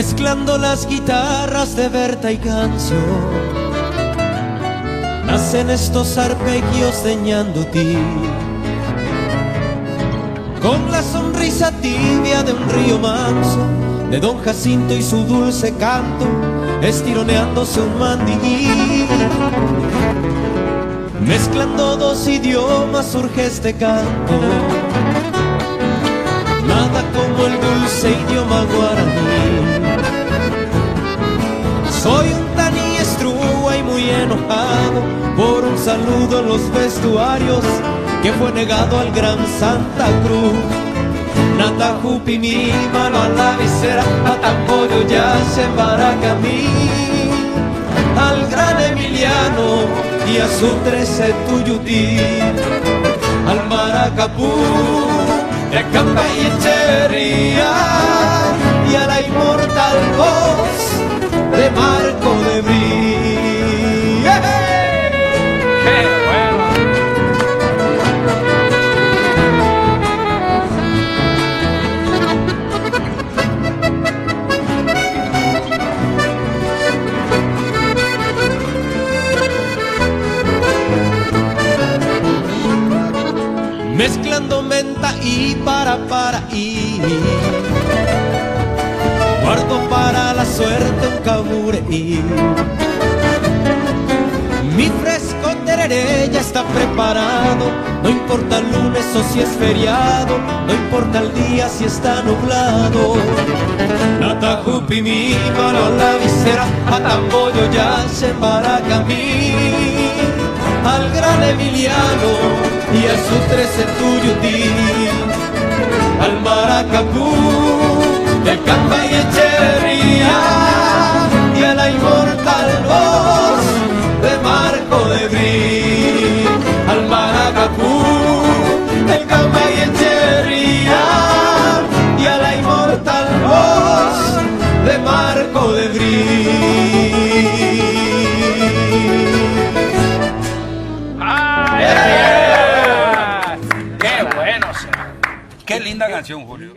Mezclando las guitarras de Berta y Cancio, nacen estos arpegios de Ñandutí, con la sonrisa tibia de un río manso, de Don Jacinto y su dulce canto, estironeándose un mandillí. Mezclando dos idiomas surge este canto, nada como el dulce idioma guaraní. Soy un taní estrúa y muy enojado por un saludo en los vestuarios que fue negado al gran Santa Cruz. Natajupi mi mano a la visera, Atampollo ya se embarca a mí, al gran Emiliano y a su 13 Tuyutí, al Maracapú de Camba y Echeverría y a la inmortal voz de Marco de Brí. ¡Qué bueno! Mezclando menta y para y guardo para la suerte un cabureí. Mi fresco tereré ya está preparado, no importa el lunes o si es feriado, no importa el día si está nublado. Natajupi mi mano a la visera, Atampollo ya se embaraca a mí, al gran Emiliano y a su 13 Tuyutí, al Maracapú de Camba y Echeverría y a la inmortal voz de Marco de Brí, al Maracapú de Camba y Echeverría y a la inmortal voz de Marco de Brí. ¡Qué bueno! Qué linda canción, Julio.